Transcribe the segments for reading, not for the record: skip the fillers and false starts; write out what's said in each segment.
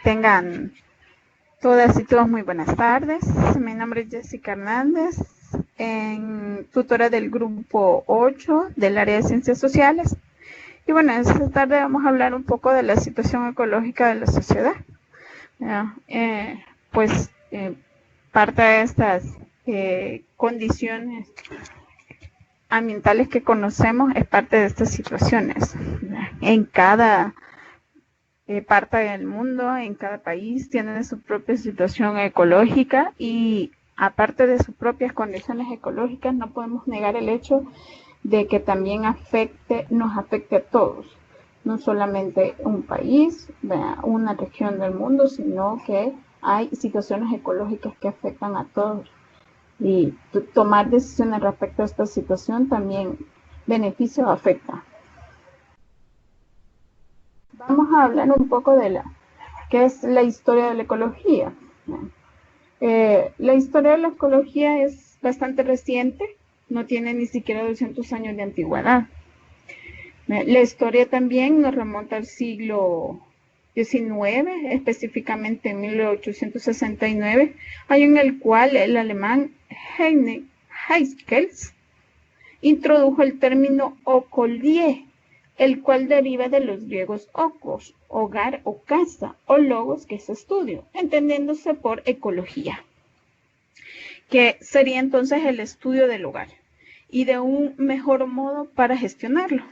Tengan todas y todos muy buenas tardes. Mi nombre es Jessica Hernández, tutora del grupo 8 del área de Ciencias Sociales. Y bueno, esta tarde vamos a hablar un poco de la situación ecológica de la sociedad. Parte de estas condiciones ambientales que conocemos es parte de estas situaciones. En cada parte del mundo, en cada país, tienen su propia situación ecológica y aparte de sus propias condiciones ecológicas, no podemos negar el hecho de que también nos afecte a todos, no solamente un país, una región del mundo, sino que hay situaciones ecológicas que afectan a todos. Y tomar decisiones respecto a esta situación también beneficia o afecta. Vamos a hablar un poco de qué es la historia de la ecología. La historia de la ecología es bastante reciente, no tiene ni siquiera 200 años de antigüedad. La historia también nos remonta al siglo XIX, específicamente en 1869, año en el cual el alemán Heinrich Haskell introdujo el término ocolier, el cual deriva de los griegos ocos, hogar o casa, o logos, que es estudio, entendiéndose por ecología, que sería entonces el estudio del hogar y de un mejor modo para gestionarlo.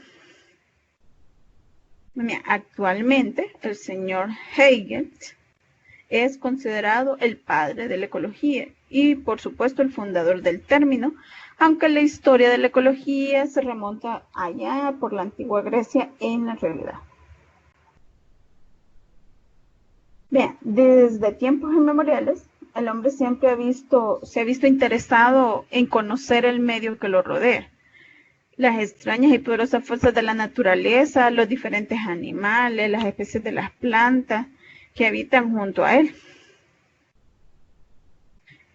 Actualmente, el señor Hegel es considerado el padre de la ecología y, por supuesto, el fundador del término, aunque la historia de la ecología se remonta allá por la antigua Grecia en la realidad. Bien, desde tiempos inmemoriales, el hombre siempre se ha visto interesado en conocer el medio que lo rodea, las extrañas y poderosas fuerzas de la naturaleza, los diferentes animales, las especies de las plantas que habitan junto a él.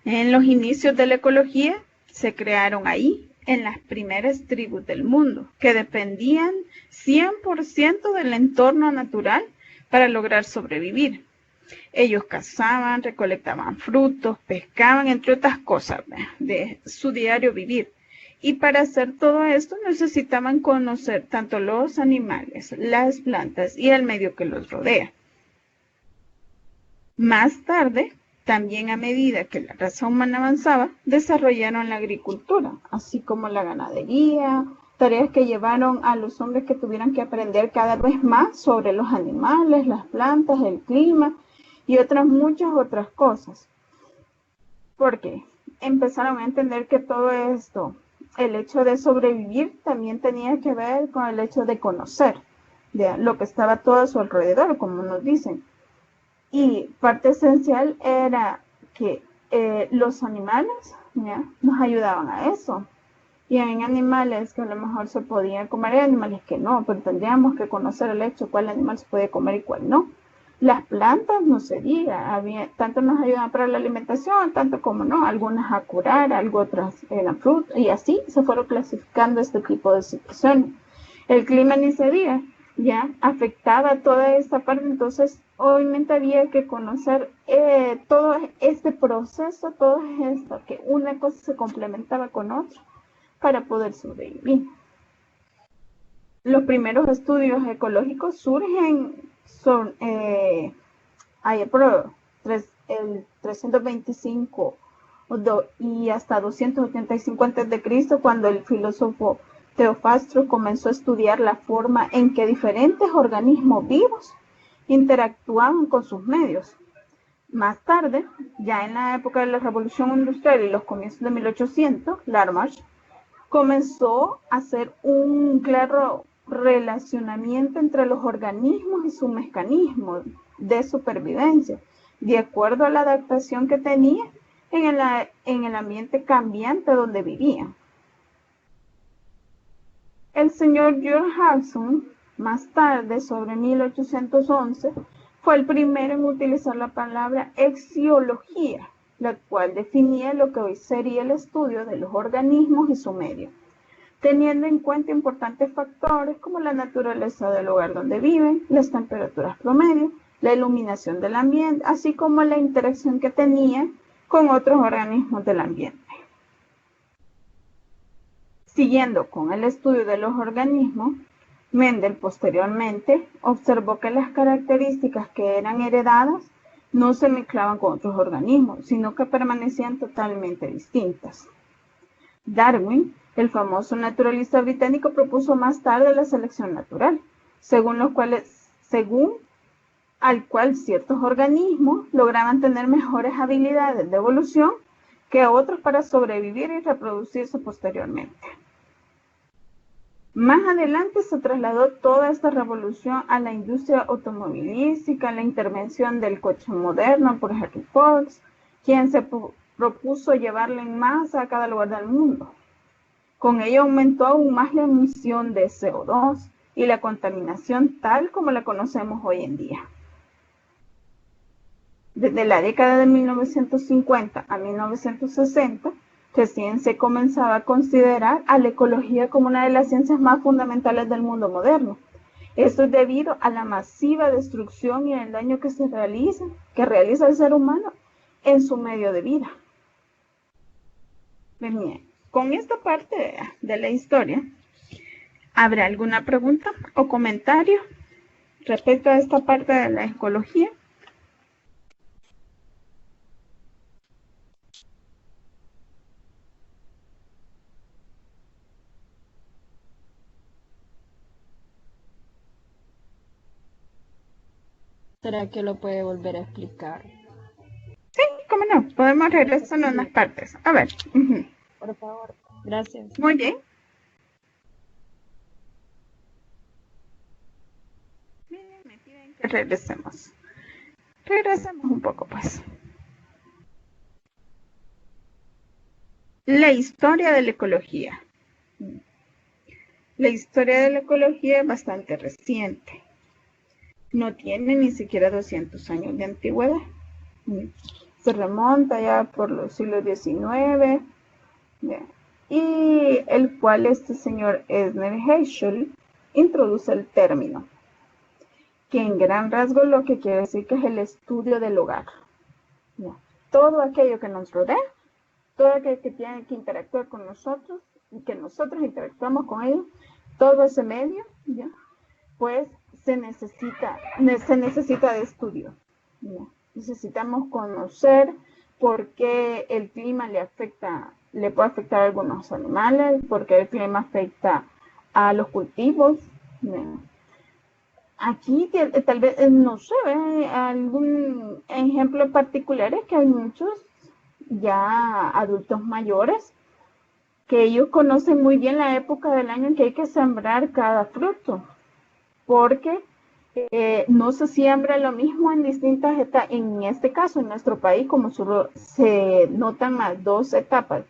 En los inicios de la ecología se crearon ahí, en las primeras tribus del mundo, que dependían 100% del entorno natural para lograr sobrevivir. Ellos cazaban, recolectaban frutos, pescaban, entre otras cosas, de su diario vivir. Y para hacer todo esto necesitaban conocer tanto los animales, las plantas y el medio que los rodea. Más tarde, también a medida que la raza humana avanzaba, desarrollaron la agricultura, así como la ganadería, tareas que llevaron a los hombres que tuvieran que aprender cada vez más sobre los animales, las plantas, el clima y muchas otras cosas. Porque empezaron a entender que todo esto, el hecho de sobrevivir, también tenía que ver con el hecho de conocer lo que estaba todo a su alrededor, como nos dicen. Y parte esencial era que los animales nos ayudaban a eso. Y hay animales que a lo mejor se podían comer, hay animales que no, pero tendríamos que conocer el hecho cuál animal se puede comer y cuál no. Las plantas no se diga, tanto nos ayudan para la alimentación, tanto como no, algunas a curar, otras eran frutas, y así se fueron clasificando este tipo de situaciones. El clima ni se diga, ya afectaba toda esta parte, entonces obviamente había que conocer todo este proceso, todo esto, que una cosa se complementaba con otra para poder sobrevivir. Los primeros estudios ecológicos son allá por el 325 y hasta 285 a.C., cuando el filósofo Teofrastro comenzó a estudiar la forma en que diferentes organismos vivos interactuaban con sus medios. Más tarde, ya en la época de la Revolución Industrial y los comienzos de 1800, Lamarck comenzó a hacer un claro relacionamiento entre los organismos y sus mecanismos de supervivencia, de acuerdo a la adaptación que tenía en el ambiente cambiante donde vivían. El señor George Harrison, más tarde, sobre 1811, fue el primero en utilizar la palabra axiología, la cual definía lo que hoy sería el estudio de los organismos y su medio, teniendo en cuenta importantes factores como la naturaleza del lugar donde viven, las temperaturas promedio la iluminación del ambiente, así como la interacción que tenía con otros organismos del ambiente. Siguiendo con el estudio de los organismos, Mendel posteriormente observó que las características que eran heredadas no se mezclaban con otros organismos, sino que permanecían totalmente distintas. Darwin, el famoso naturalista británico, propuso más tarde la selección natural, según al cual ciertos organismos lograban tener mejores habilidades de evolución que otros para sobrevivir y reproducirse posteriormente. Más adelante se trasladó toda esta revolución a la industria automovilística, la intervención del coche moderno por Henry Ford, quien se propuso llevarla en masa a cada lugar del mundo. Con ello aumentó aún más la emisión de CO2 y la contaminación tal como la conocemos hoy en día. Desde la década de 1950 a 1960, recién se comenzaba a considerar a la ecología como una de las ciencias más fundamentales del mundo moderno. Esto es debido a la masiva destrucción y el daño que realiza el ser humano en su medio de vida. Bien, con esta parte de la historia, ¿habrá alguna pregunta o comentario respecto a esta parte de la ecología? ¿Será que lo puede volver a explicar? Sí, cómo no, podemos regresar a unas partes. A ver. Por favor, gracias. Muy bien. Me piden que regresemos. Regresemos un poco, pues. La historia de la ecología. La historia de la ecología es bastante reciente. No tiene ni siquiera 200 años de antigüedad. Se remonta ya por los siglos XIX, y el cual este señor Ernest Haeckel introduce el término, que en gran rasgo lo que quiere decir que es el estudio del hogar. Todo aquello que nos rodea, todo aquello que tiene que interactuar con nosotros y que nosotros interactuamos con ellos, todo ese medio, pues se necesita de estudio. Necesitamos conocer por qué el clima le puede afectar a algunos animales, por qué el clima afecta a los cultivos. Aquí tal vez, no sé, algún ejemplo particular es que hay muchos ya adultos mayores que ellos conocen muy bien la época del año en que hay que sembrar cada fruto, porque no se siembra lo mismo en distintas etapas. En este caso, en nuestro país, como solo se notan las 2 etapas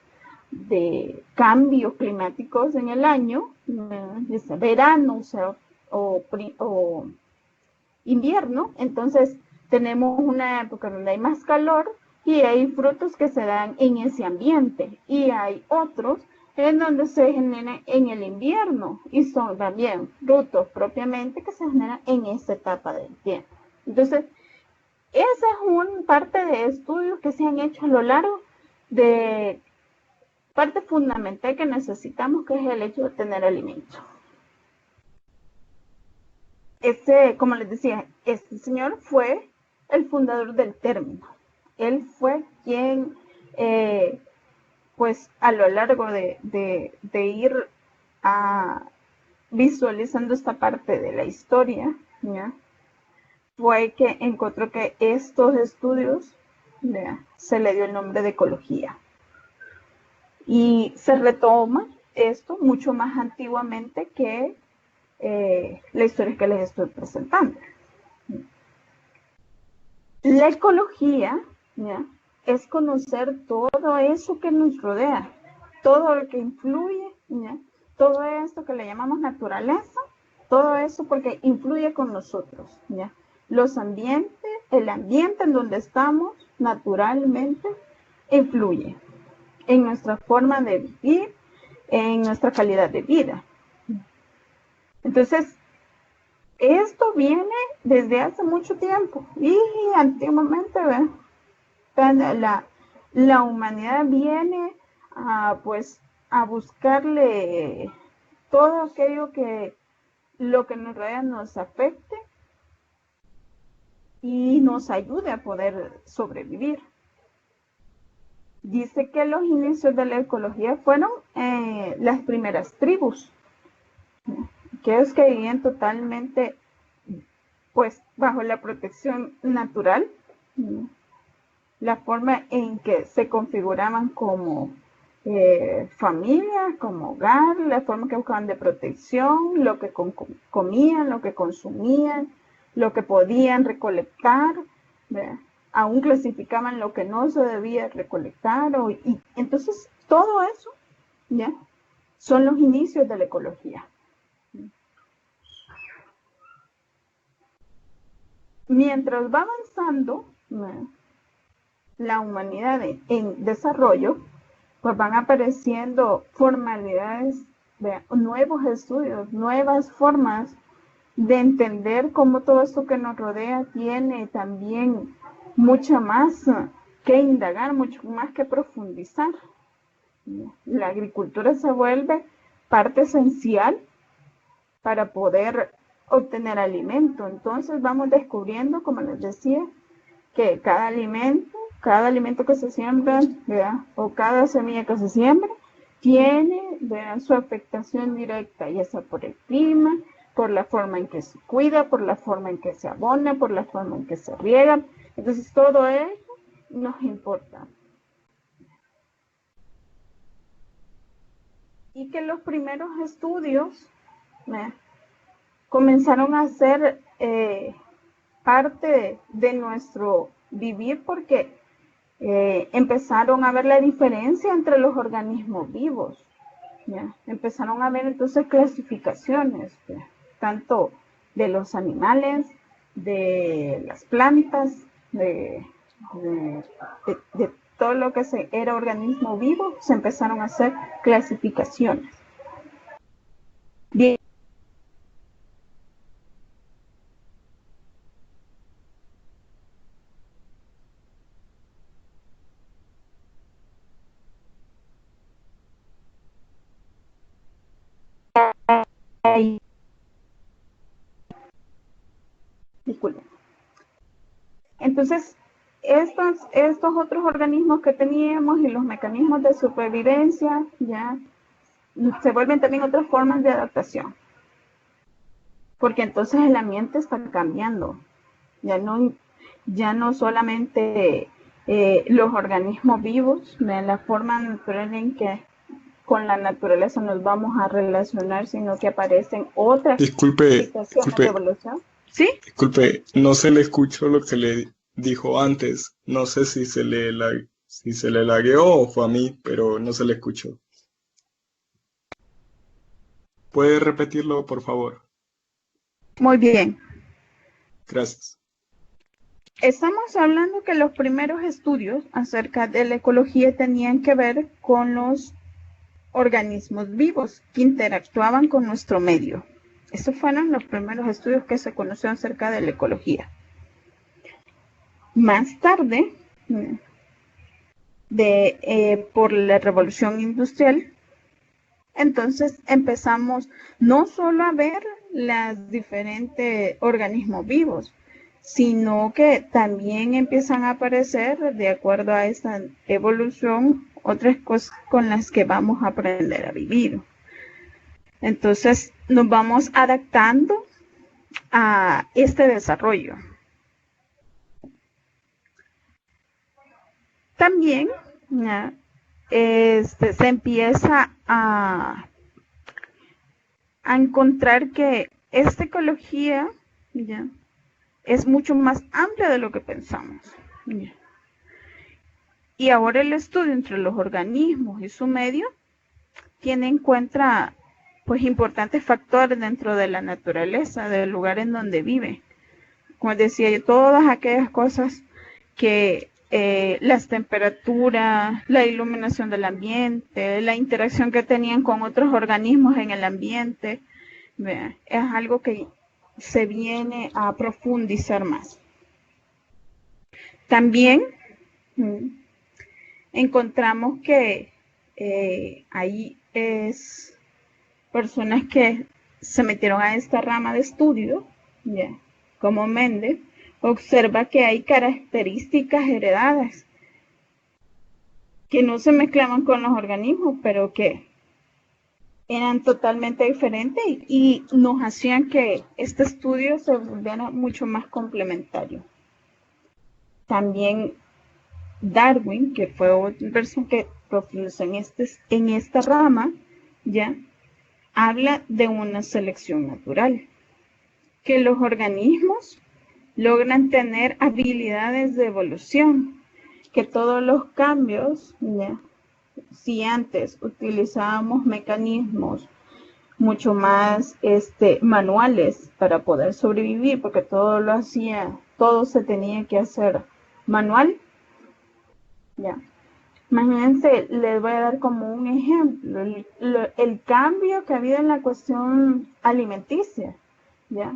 de cambios climáticos en el año, verano o invierno, entonces tenemos una época donde hay más calor y hay frutos que se dan en ese ambiente, y hay otros en donde se generan en el invierno y son también frutos propiamente que se generan en esa etapa del tiempo. Entonces, esa es una parte de estudios que se han hecho a lo largo de parte fundamental que necesitamos, que es el hecho de tener alimento. Como les decía, este señor fue el fundador del término. Él fue quien pues a lo largo de ir visualizando esta parte de la historia, fue que encontró que estos estudios se le dio el nombre de ecología. Y se retoma esto mucho más antiguamente que la historia que les estoy presentando. La ecología es conocer todo eso que nos rodea, todo lo que influye, todo esto que le llamamos naturaleza, todo eso porque influye con nosotros. Los ambientes, el ambiente en donde estamos naturalmente influye en nuestra forma de vivir, en nuestra calidad de vida. Entonces, Esto viene desde hace mucho tiempo y antiguamente, la humanidad viene pues, a buscarle todo aquello que lo que nos rodea nos afecte y nos ayude a poder sobrevivir. Dice que los inicios de la ecología fueron las primeras tribus, aquellos que vivían totalmente pues bajo la protección natural, la forma en que se configuraban como familia, como hogar, la forma que buscaban de protección, lo que comían, lo que consumían, lo que podían recolectar, ¿verdad? Aún clasificaban lo que no se debía recolectar, y entonces todo eso, ¿ya? Son los inicios de la ecología. Mientras va avanzando, ¿verdad?, la humanidad en desarrollo, pues van apareciendo formalidades, nuevos estudios, nuevas formas de entender cómo todo esto que nos rodea tiene también mucho más que indagar, mucho más que profundizar. La agricultura se vuelve parte esencial para poder obtener alimento. Entonces vamos descubriendo, como les decía, que cada alimento que se siembra, ¿verdad?, o cada semilla que se siembra, tiene, ¿verdad?, su afectación directa, ya sea por el clima, por la forma en que se cuida, por la forma en que se abona, por la forma en que se riega. Entonces todo eso nos importa. Y que los primeros estudios, ¿verdad?, comenzaron a ser parte de nuestro vivir, porque empezaron a ver la diferencia entre los organismos vivos, ¿ya? Empezaron a ver entonces clasificaciones, ¿ya?, tanto de los animales, de las plantas, de todo lo que era organismo vivo, se empezaron a hacer clasificaciones. Bien. Disculpen. Entonces, estos otros organismos que teníamos y los mecanismos de supervivencia ya se vuelven también otras formas de adaptación, porque entonces el ambiente está cambiando. Ya no solamente los organismos vivos, la forma natural en que con la naturaleza nos vamos a relacionar, sino que aparecen otras situaciones de evolución. ¿Sí? Disculpe, no se le escuchó lo que le dijo antes. No sé si se le lagueó o fue a mí, pero no se le escuchó. ¿Puede repetirlo, por favor? Muy bien. Gracias. Estamos hablando que los primeros estudios acerca de la ecología tenían que ver con los organismos vivos que interactuaban con nuestro medio. Estos fueron los primeros estudios que se conocieron acerca de la ecología. Más tarde, por la revolución industrial, entonces empezamos no solo a ver los diferentes organismos vivos, sino que también empiezan a aparecer, de acuerdo a esta evolución, otras cosas con las que vamos a aprender a vivir. Entonces nos vamos adaptando a este desarrollo. También se empieza a encontrar que esta ecología ya es mucho más amplia de lo que pensamos. Ya. Y ahora el estudio entre los organismos y su medio tiene en cuenta pues importantes factores dentro de la naturaleza, del lugar en donde vive. Como decía yo, todas aquellas cosas que las temperaturas, la iluminación del ambiente, la interacción que tenían con otros organismos en el ambiente, es algo que se viene a profundizar más. También encontramos que hay personas que se metieron a esta rama de estudio, ¿ya? Como Mendel, observa que hay características heredadas que no se mezclaban con los organismos, pero que eran totalmente diferentes y nos hacían que este estudio se volviera mucho más complementario. También Darwin, que fue otra persona que profundizó en esta rama, ya habla de una selección natural, que los organismos logran tener habilidades de evolución, que todos los cambios, ya, si antes utilizábamos mecanismos mucho más manuales para poder sobrevivir, porque todo se tenía que hacer manual, ya. Imagínense, les voy a dar como un ejemplo, el cambio que ha habido en la cuestión alimenticia, ya.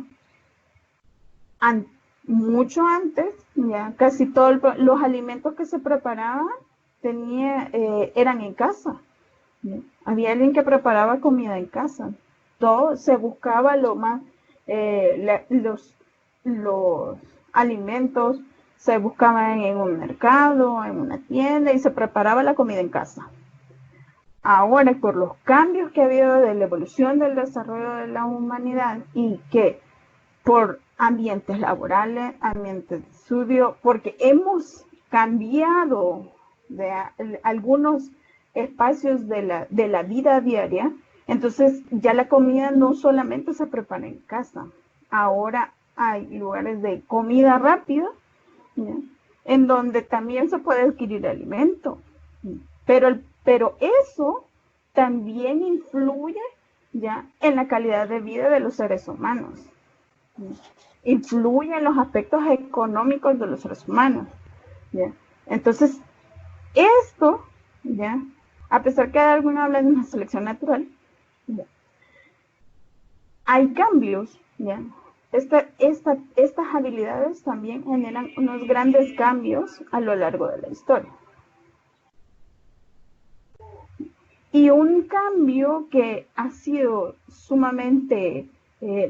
Mucho antes, ya, casi todos los alimentos que se preparaban eran en casa. ¿Ya? Había alguien que preparaba comida en casa. Todo se buscaba lo más, los alimentos se buscaban en un mercado, en una tienda y se preparaba la comida en casa. Ahora, por los cambios que ha habido de la evolución del desarrollo de la humanidad y que por ambientes laborales, ambientes de estudio, porque hemos cambiado de algunos espacios de la vida diaria, entonces ya la comida no solamente se prepara en casa, ahora hay lugares de comida rápida, ¿ya? En donde también se puede adquirir alimento, pero eso también influye ya en la calidad de vida de los seres humanos, influye en los aspectos económicos de los seres humanos, ¿ya? Entonces, esto, ¿ya? A pesar que algunos hablan de una selección natural, ¿ya? Hay cambios, ¿ya? Estas habilidades también generan unos grandes cambios a lo largo de la historia. Y un cambio que ha sido sumamente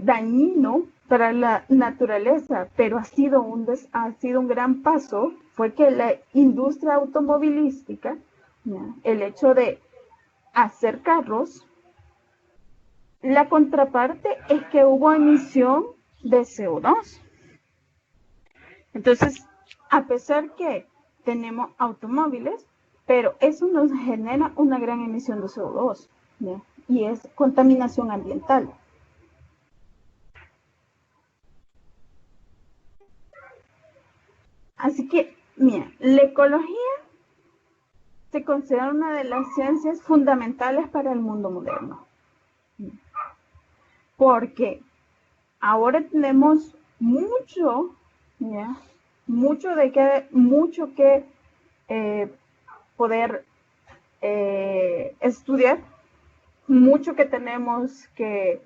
dañino para la naturaleza, pero ha sido un gran paso, fue que la industria automovilística, ¿ya? El hecho de hacer carros, la contraparte es que hubo emisión de CO2. Entonces, a pesar que tenemos automóviles, pero eso nos genera una gran emisión de CO2, ¿ya? Y es contaminación ambiental. Así que, mira, la ecología se considera una de las ciencias fundamentales para el mundo moderno. Porque ahora tenemos mucho, ¿ya? Mucho que poder estudiar, mucho que tenemos que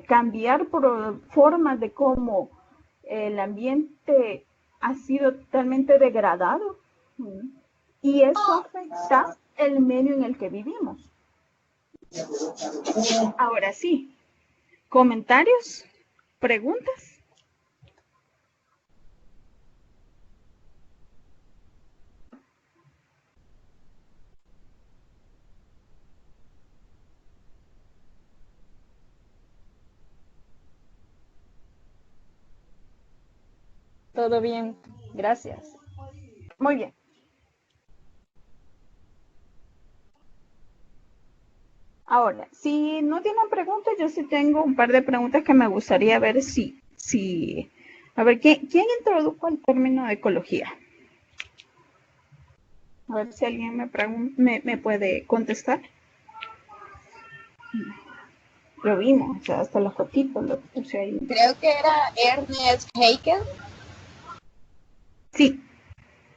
cambiar por formas de cómo el ambiente ha sido totalmente degradado, y eso afecta el medio en el que vivimos. Ahora sí, ¿comentarios? ¿Preguntas? Todo bien, gracias. Muy bien. Ahora, si no tienen preguntas, yo sí tengo un par de preguntas que me gustaría ver a ver, ¿quién introdujo el término de ecología? A ver si alguien me puede contestar. Lo vimos, o sea, hasta los fotitos lo puse ahí. Creo que era Ernest Haeckel. Sí,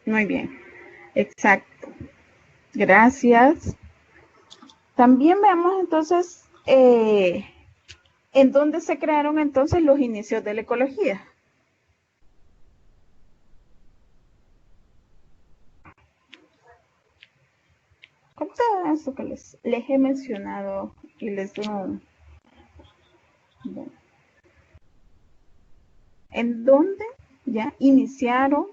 muy bien, exacto. Gracias. También veamos entonces ¿En dónde se crearon entonces los inicios de la ecología? Con todo eso que les he mencionado y les doy bueno, ¿en dónde ya iniciaron,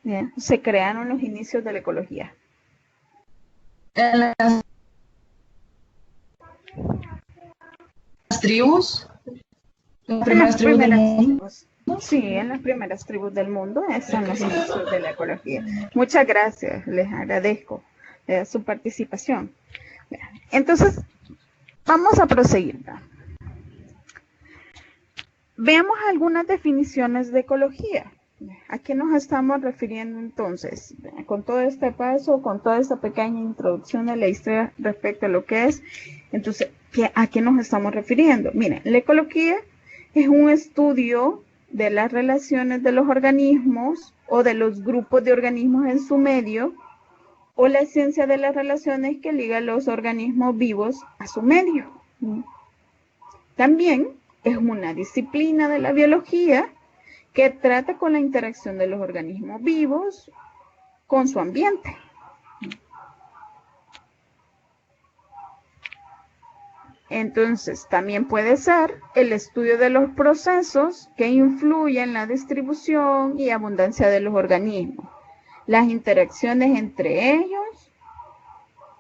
ya, se crearon los inicios de la ecología? En las tribus, las primeras tribus del mundo. Sí, en las primeras tribus del mundo son los inicios de la ecología. Muchas gracias, les agradezco su participación. Entonces, vamos a proseguir. Veamos algunas definiciones de ecología. ¿A qué nos estamos refiriendo entonces? Con todo este paso, con toda esta pequeña introducción de la historia respecto a lo que es, entonces, ¿a qué nos estamos refiriendo? Miren, la ecología es un estudio de las relaciones de los organismos o de los grupos de organismos en su medio, o la ciencia de las relaciones que liga a los organismos vivos a su medio. También es una disciplina de la biología que trata con la interacción de los organismos vivos con su ambiente. Entonces, también puede ser el estudio de los procesos que influyen en la distribución y abundancia de los organismos, las interacciones entre ellos,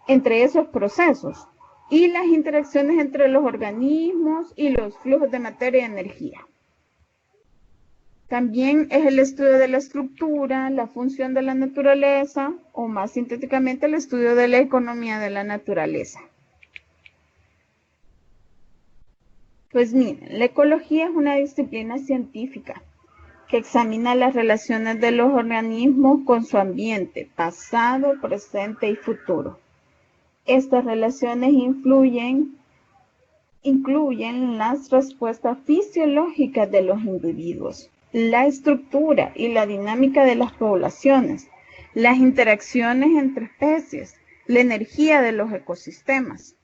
entre esos procesos, y las interacciones entre los organismos y los flujos de materia y energía. También es el estudio de la estructura, la función de la naturaleza, o más sintéticamente el estudio de la economía de la naturaleza. Pues miren, la ecología es una disciplina científica que examina las relaciones de los organismos con su ambiente, pasado, presente y futuro. Estas relaciones incluyen las respuestas fisiológicas de los individuos, la estructura y la dinámica de las poblaciones, las interacciones entre especies, la energía de los ecosistemas.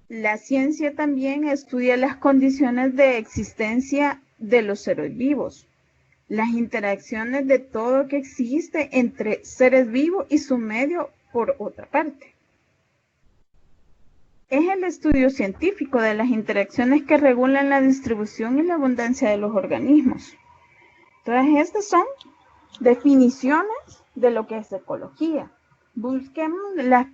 La ciencia también estudia las condiciones de existencia de los seres vivos, las interacciones de todo que existe entre seres vivos y su medio por otra parte. Es el estudio científico de las interacciones que regulan la distribución y la abundancia de los organismos. Todas estas son definiciones de lo que es ecología. Busquemos las...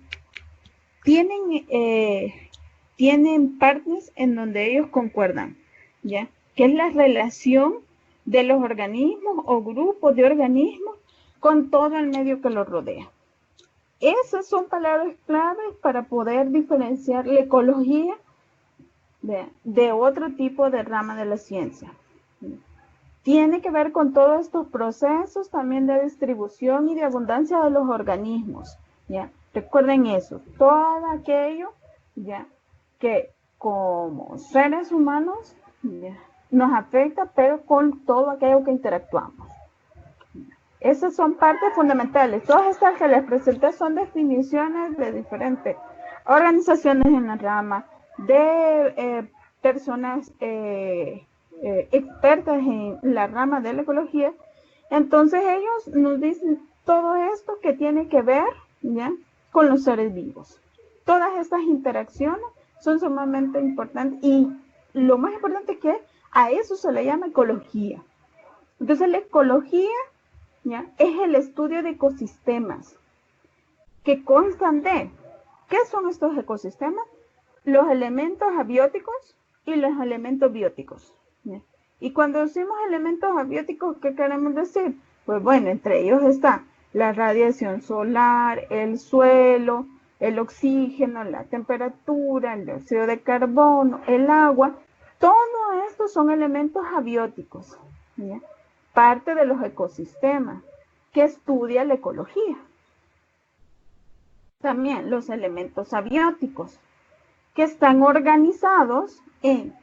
Tienen partes en donde ellos concuerdan, ¿ya? Que es la relación de los organismos o grupos de organismos con todo el medio que los rodea. Esas son palabras claves para poder diferenciar la ecología de otro tipo de rama de la ciencia. Tiene que ver con todos estos procesos también de distribución y de abundancia de los organismos, ¿ya? Recuerden eso, todo aquello, ¿ya?, que como seres humanos, ¿ya?, nos afecta, pero con todo aquello que interactuamos. Esas son partes fundamentales. Todas estas que les presenté son definiciones de diferentes organizaciones en la rama, de personas expertas en la rama de la ecología. Entonces ellos nos dicen todo esto que tiene que ver, ¿ya?, con los seres vivos. Todas estas interacciones son sumamente importantes y lo más importante es que a eso se le llama ecología. Entonces la ecología, ¿ya?, es el estudio de ecosistemas que constan de, ¿qué son estos ecosistemas? Los elementos abióticos y los elementos bióticos, ¿ya? Y cuando decimos elementos abióticos, ¿qué queremos decir? Pues bueno, entre ellos está la radiación solar, el suelo, el oxígeno, la temperatura, el dióxido de carbono, el agua. Todo esto son elementos abióticos, ¿ya?, parte de los ecosistemas que estudia la ecología. También los elementos abióticos, que están organizados en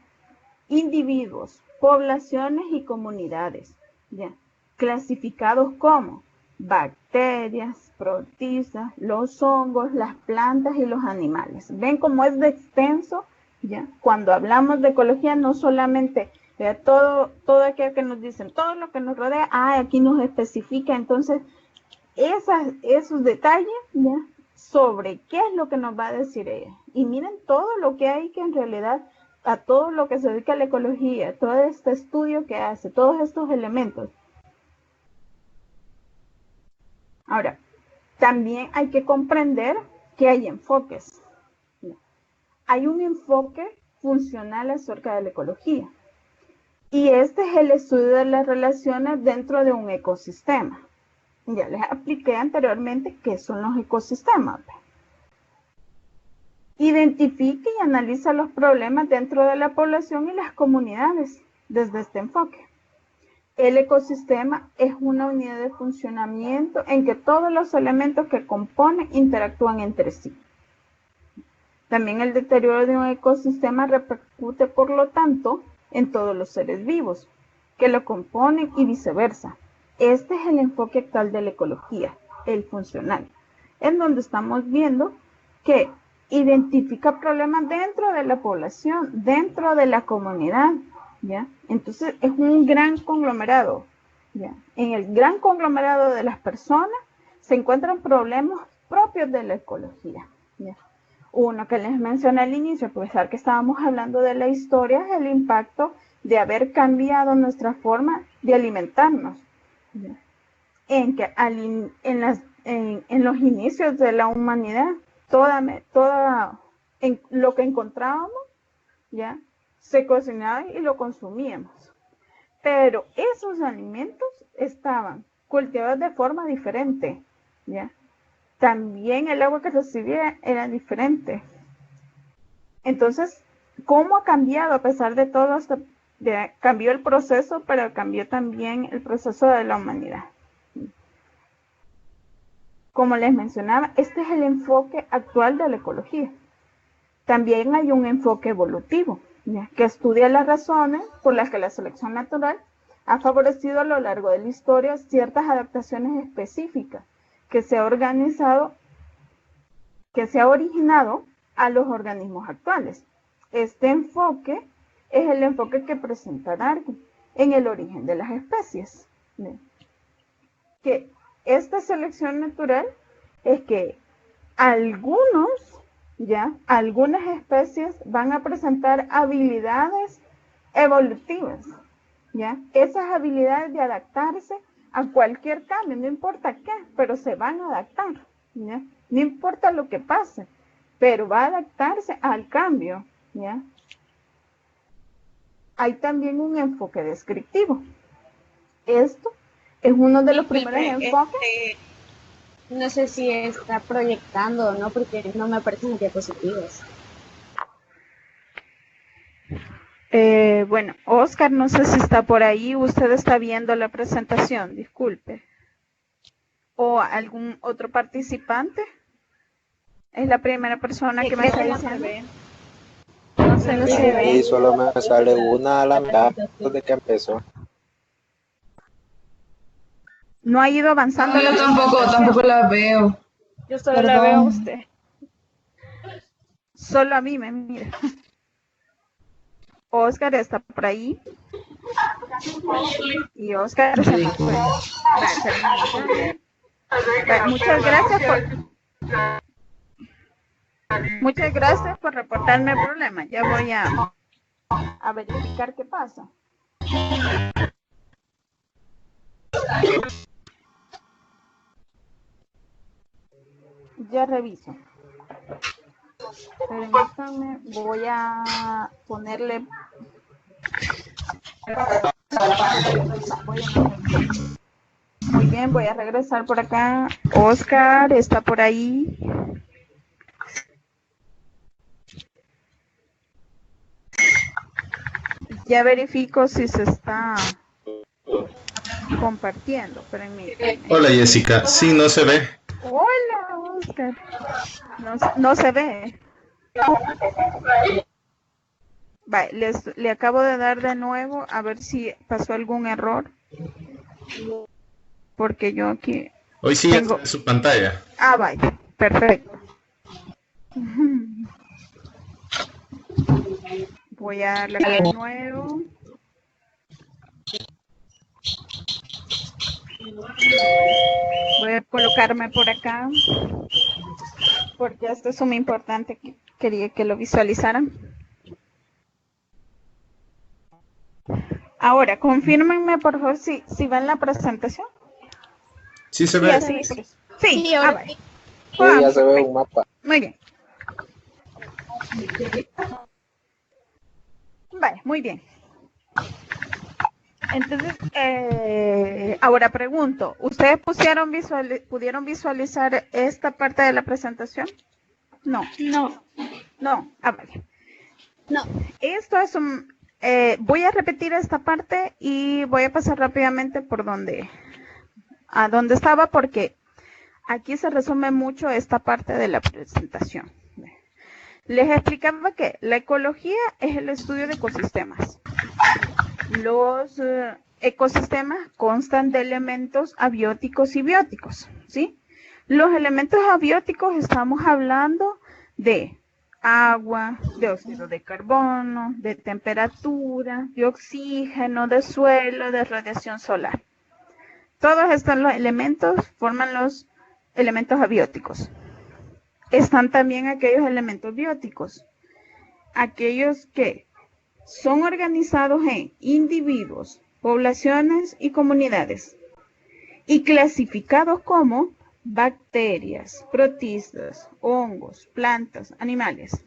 individuos, poblaciones y comunidades, ¿ya?, clasificados como bacterias, protistas, los hongos, las plantas y los animales. ¿Ven cómo es de extenso ¿ya? Cuando hablamos de ecología, no solamente todo aquello que nos dicen, todo lo que nos rodea, aquí nos especifica, entonces, esos detalles, ¿ya? Sobre qué es lo que nos va a decir ella. Y miren todo lo que hay que en realidad, a todo lo que se dedica a la ecología, todo este estudio que hace, todos estos elementos. Ahora, también hay que comprender que hay enfoques. Hay un enfoque funcional acerca de la ecología. Y este es el estudio de las relaciones dentro de un ecosistema. Ya les expliqué anteriormente qué son los ecosistemas. Identifica y analiza los problemas dentro de la población y las comunidades desde este enfoque. El ecosistema es una unidad de funcionamiento en que todos los elementos que componen interactúan entre sí. También el deterioro de un ecosistema repercute, por lo tanto, en todos los seres vivos que lo componen y viceversa. Este es el enfoque actual de la ecología, el funcional, en donde estamos viendo que identifica problemas dentro de la población, dentro de la comunidad, ¿ya? Entonces es un gran conglomerado, ¿ya? En el gran conglomerado de las personas se encuentran problemas propios de la ecología, ¿ya? Uno que les mencioné al inicio, a pesar que estábamos hablando de la historia, es el impacto de haber cambiado nuestra forma de alimentarnos, ¿ya? En los inicios de la humanidad, en lo que encontrábamos, ¿ya? Se cocinaba y lo consumíamos. Pero esos alimentos estaban cultivados de forma diferente, ¿ya? También el agua que recibía era diferente. Entonces, ¿cómo ha cambiado a pesar de todo esto? Cambió el proceso, pero cambió también el proceso de la humanidad. Como les mencionaba, este es el enfoque actual de la ecología. También hay un enfoque evolutivo, ¿ya? Que estudia las razones por las que la selección natural ha favorecido a lo largo de la historia ciertas adaptaciones específicas que se ha originado a los organismos actuales. Este enfoque es el enfoque que presenta Darwin en el origen de las especies, ¿no? Que esta selección natural es que algunas especies van a presentar habilidades evolutivas, ¿ya? Esas habilidades de adaptarse a cualquier cambio, no importa qué, pero se van a adaptar, ¿ya? No importa lo que pase, pero va a adaptarse al cambio, ¿ya? Hay también un enfoque descriptivo. Esto es uno de los primeros enfoques. No sé si está proyectando o no, porque no me aparecen diapositivas. Bueno, Oscar, no sé si está por ahí. Usted está viendo la presentación, disculpe. ¿O algún otro participante? Es la primera persona que me está diciendo. No se ve. Y solo me sale una a la mitad desde que empezó. No ha ido avanzando. No, yo tampoco la veo. Yo solo la veo a usted. Solo a mí me mira. Oscar está por ahí. Y Oscar se nos fue. Muchas gracias por reportarme el problema. Ya voy a verificar qué pasa. Ya reviso. Permítanme, voy a ponerle. Muy bien, voy a regresar por acá. Oscar está por ahí. Ya verifico si se está compartiendo. Hola Jessica, sí, no se ve. Hola Oscar. No se ve. Vale, le acabo de dar de nuevo a ver si pasó algún error. Porque yo aquí... Hoy sí tengo... está en su pantalla. Vaya, perfecto. Voy a darle de nuevo. Voy a colocarme por acá porque esto es muy importante, que quería que lo visualizaran. Ahora, confírmenme por favor si ven la presentación. Sí se Sí, ve. así, pues. Sí, Sí, ahora vale. sí. Sí, ya se ve un mapa. Muy bien. Vale, muy bien. Entonces, ahora pregunto, ¿ustedes pudieron visualizar esta parte de la presentación? No. No. No. Ah, vale. No. Esto es un... voy a repetir esta parte y voy a pasar rápidamente por a donde estaba, porque aquí se resume mucho esta parte de la presentación. Les explicaba que la ecología es el estudio de ecosistemas. Los ecosistemas constan de elementos abióticos y bióticos, ¿sí? Los elementos abióticos estamos hablando de agua, de óxido de carbono, de temperatura, de oxígeno, de suelo, de radiación solar. Todos estos elementos forman los elementos abióticos. Están también aquellos elementos bióticos, aquellos que son organizados en individuos, poblaciones y comunidades, y clasificados como bacterias, protistas, hongos, plantas, animales.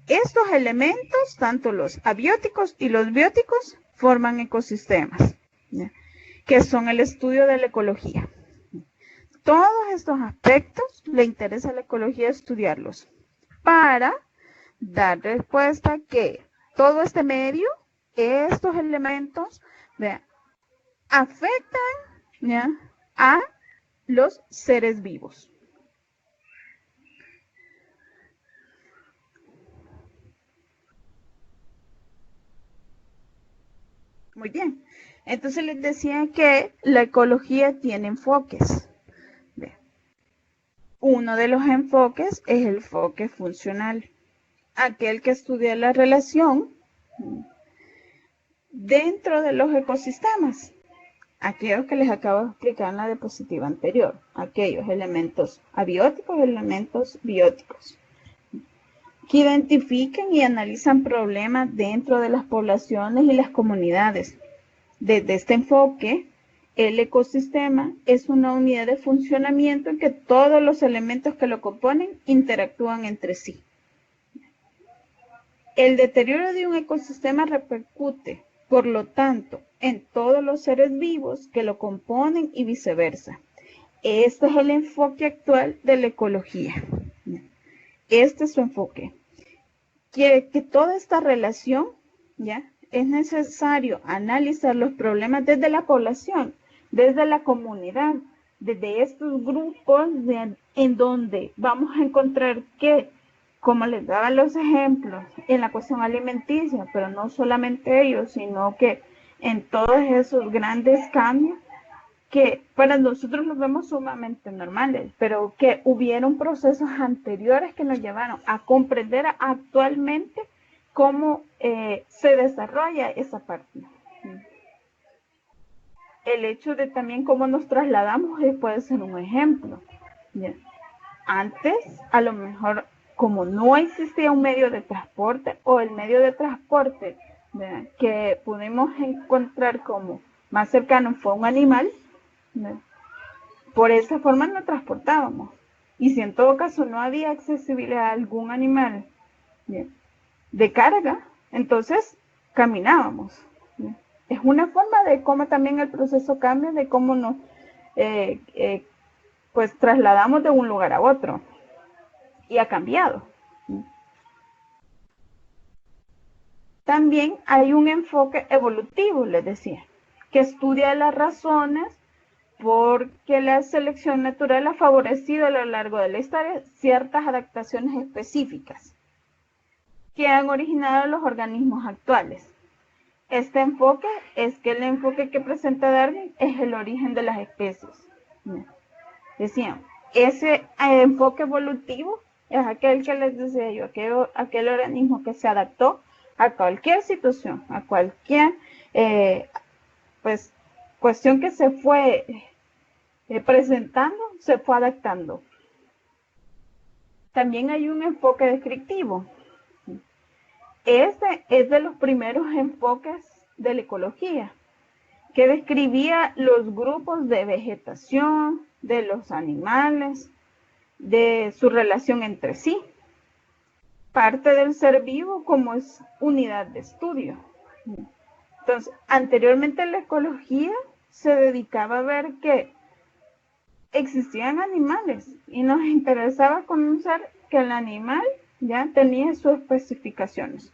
Estos elementos, tanto los abióticos y los bióticos, forman ecosistemas, que son el estudio de la ecología. Todos estos aspectos le interesa a la ecología estudiarlos para dar respuesta que todo este medio, estos elementos, afectan a los seres vivos. Muy bien. Entonces les decía que la ecología tiene enfoques. Uno de los enfoques es el enfoque funcional, aquel que estudia la relación dentro de los ecosistemas, aquellos que les acabo de explicar en la diapositiva anterior, aquellos elementos abióticos y elementos bióticos, que identifican y analizan problemas dentro de las poblaciones y las comunidades. Desde este enfoque, el ecosistema es una unidad de funcionamiento en que todos los elementos que lo componen interactúan entre sí. El deterioro de un ecosistema repercute, por lo tanto, en todos los seres vivos que lo componen y viceversa. Este es el enfoque actual de la ecología. Este es su enfoque. Quiere que toda esta relación, es necesario analizar los problemas desde la población, desde la comunidad, desde estos grupos en donde vamos a encontrar que, como les daba los ejemplos, en la cuestión alimenticia, pero no solamente ellos, sino que en todos esos grandes cambios que para nosotros los vemos sumamente normales, pero que hubieron procesos anteriores que nos llevaron a comprender actualmente cómo se desarrolla esa parte. El hecho de también cómo nos trasladamos puede ser un ejemplo. Antes, a lo mejor, como no existía un medio de transporte, o el medio de transporte que pudimos encontrar como más cercano fue un animal, por esa forma nos transportábamos. Y si en todo caso no había accesibilidad a algún animal de carga, entonces caminábamos. Es una forma de cómo también el proceso cambia, de cómo nos pues trasladamos de un lugar a otro, y ha cambiado. También hay un enfoque evolutivo, les decía, que estudia las razones porque la selección natural ha favorecido a lo largo de la historia ciertas adaptaciones específicas que han originado los organismos actuales. Este enfoque es que el enfoque que presenta Darwin es el origen de las especies. Decían, ese enfoque evolutivo es aquel que les decía yo, aquel organismo que se adaptó a cualquier situación, a cualquier pues cuestión que se fue presentando, se fue adaptando. También hay un enfoque descriptivo. Este es de los primeros enfoques de la ecología, que describía los grupos de vegetación, de los animales, de su relación entre sí. Parte del ser vivo como es unidad de estudio. Entonces, anteriormente la ecología se dedicaba a ver que existían animales y nos interesaba conocer que el animal ya tenía sus especificaciones.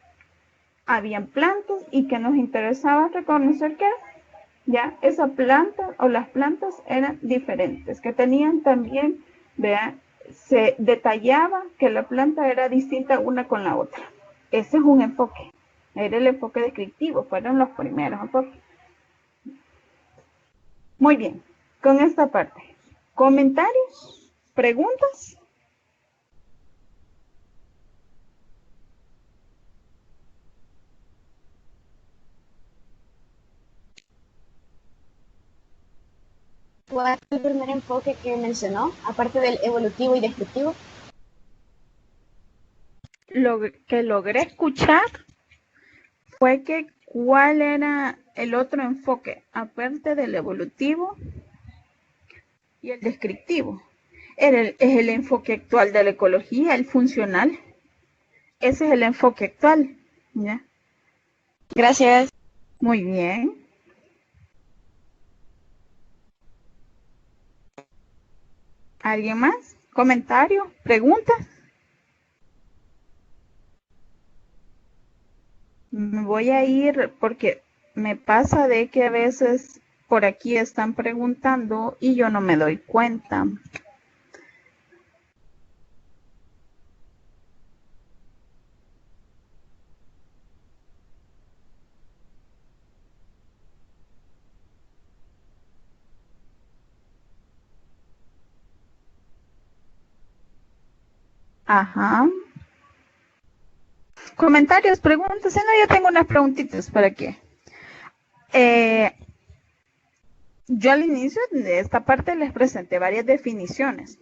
Habían plantas y que nos interesaba reconocer que ya esa planta o las plantas eran diferentes, que tenían también, vean, se detallaba que la planta era distinta una con la otra. Ese es un enfoque, era el enfoque descriptivo, fueron los primeros enfoques. Muy bien, con esta parte. ¿Comentarios? ¿Preguntas? ¿Cuál fue el primer enfoque que mencionó, aparte del evolutivo y descriptivo? Lo que logré escuchar fue que cuál era el otro enfoque, aparte del evolutivo y el descriptivo. Es el enfoque actual de la ecología, el funcional. Ese es el enfoque actual. ¿Ya? Gracias. Muy bien. ¿Alguien más? ¿Comentario? ¿Preguntas? Me voy a ir porque me pasa de que a veces por aquí están preguntando y yo no me doy cuenta. Ajá. Comentarios, preguntas. No, yo tengo unas preguntitas para qué. Yo al inicio de esta parte les presenté varias definiciones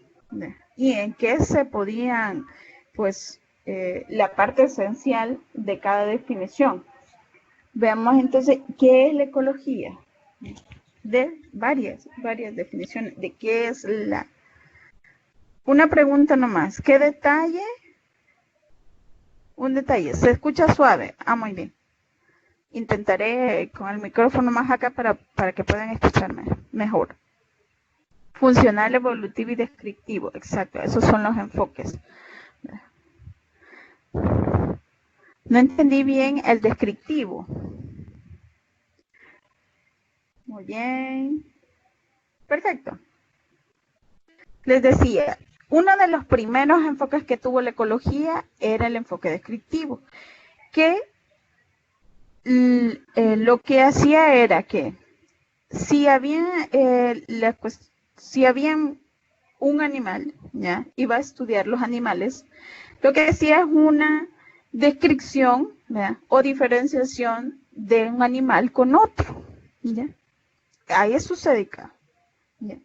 y en qué se podían, pues, la parte esencial de cada definición. Veamos entonces qué es la ecología. De varias definiciones de qué es la. Una pregunta nomás. ¿Qué detalle? Un detalle. Se escucha suave. Ah, muy bien. Intentaré con el micrófono más acá para que puedan escucharme mejor. Funcional, evolutivo y descriptivo. Exacto, esos son los enfoques. No entendí bien el descriptivo. Muy bien. Perfecto. Les decía, uno de los primeros enfoques que tuvo la ecología era el enfoque descriptivo, que lo que hacía era que si había un animal, ¿ya? Iba a estudiar los animales, lo que hacía es una descripción, ¿ya? O diferenciación de un animal con otro, ¿ya? A eso se dedica, ¿ya?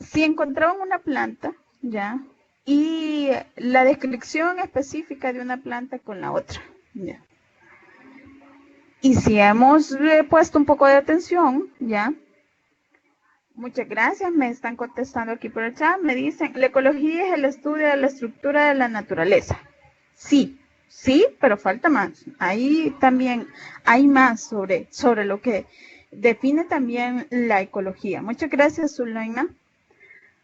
Si encontraban una planta, ¿ya? Y la descripción específica de una planta con la otra, ¿ya? Y si hemos puesto un poco de atención, ¿ya? Muchas gracias, me están contestando aquí por el chat, me dicen, la ecología es el estudio de la estructura de la naturaleza. Sí, pero falta más. Ahí también hay más sobre lo que define también la ecología. Muchas gracias, Zulaina.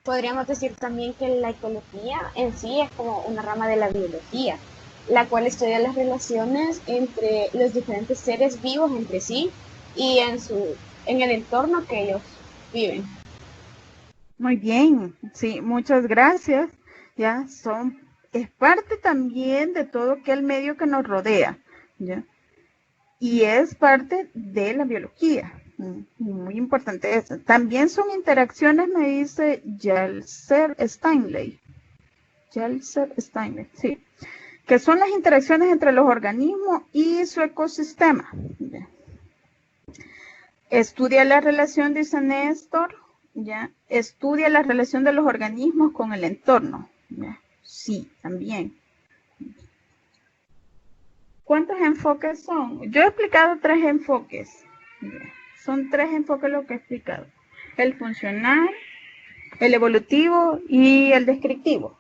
Podríamos decir también que la ecología en sí es como una rama de la biología, la cual estudia las relaciones entre los diferentes seres vivos entre sí y en el entorno que ellos viven. Muy bien, sí, muchas gracias. Ya es parte también de todo aquel medio que nos rodea, ¿ya? Y es parte de la biología. Muy importante eso. También son interacciones, me dice Yeltsin Steinley. Sí. que son las interacciones entre los organismos y su ecosistema. Estudia la relación, dice Néstor, ¿ya? Estudia la relación de los organismos con el entorno. ¿Ya? Sí, también. ¿Cuántos enfoques son? Yo he explicado 3 enfoques. ¿Ya? Son 3 enfoques lo que he explicado. El funcional, el evolutivo y el descriptivo.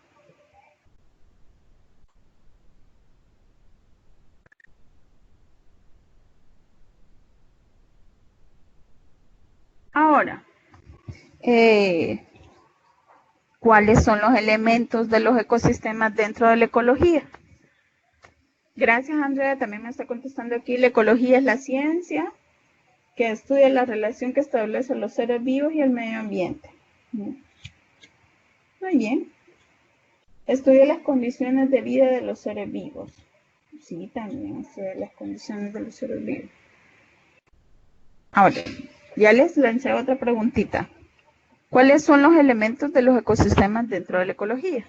Ahora, ¿cuáles son los elementos de los ecosistemas dentro de la ecología? Gracias, Andrea, también me está contestando aquí. La ecología es la ciencia que estudia la relación que establecen los seres vivos y el medio ambiente. Muy bien. Estudia las condiciones de vida de los seres vivos. Sí, también estudia las condiciones de los seres vivos. Ahora, ya les lancé otra preguntita. ¿Cuáles son los elementos de los ecosistemas dentro de la ecología?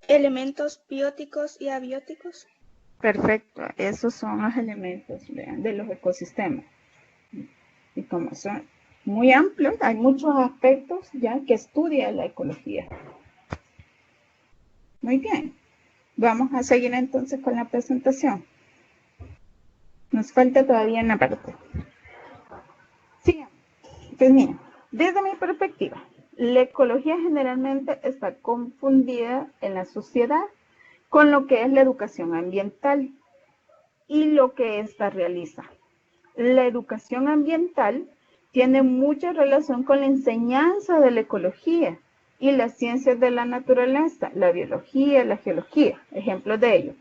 Elementos bióticos y abióticos. Perfecto, esos son los elementos, vean, de los ecosistemas. Y como son muy amplios, hay muchos aspectos ya que estudia la ecología. Muy bien, vamos a seguir entonces con la presentación. Nos falta todavía una parte. Sí, pues mira, desde mi perspectiva, la ecología generalmente está confundida en la sociedad con lo que es la educación ambiental y lo que ésta realiza. La educación ambiental tiene mucha relación con la enseñanza de la ecología y las ciencias de la naturaleza, la biología, la geología, ejemplos de ello.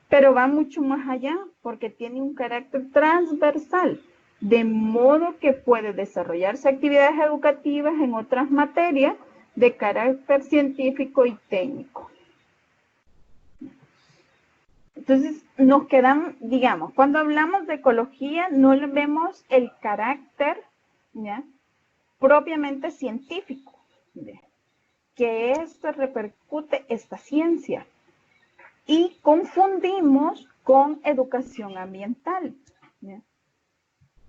Pero va mucho más allá porque tiene un carácter transversal, de modo que puede desarrollarse actividades educativas en otras materias de carácter científico y técnico. Entonces, nos quedan, digamos, cuando hablamos de ecología, no le vemos el carácter, ¿ya?, propiamente científico, ¿ya?, que esto repercute esta ciencia. Y confundimos con educación ambiental, ¿ya?,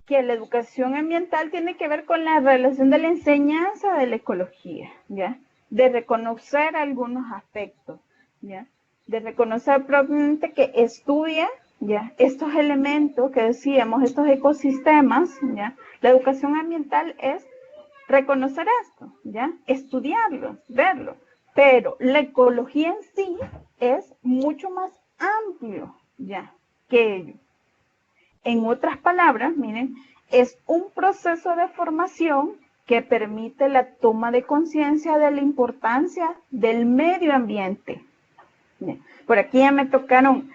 que la educación ambiental tiene que ver con la relación de la enseñanza de la ecología, ¿ya?, de reconocer algunos aspectos, ¿ya?, de reconocer propiamente que estudia, ¿ya?, estos elementos que decíamos, estos ecosistemas, ¿ya? La educación ambiental es reconocer esto, ¿ya?, estudiarlo, verlo, pero la ecología en sí es mucho más amplio, ¿ya?, que ello. En otras palabras, miren, es un proceso de formación que permite la toma de conciencia de la importancia del medio ambiente. Por aquí ya me tocaron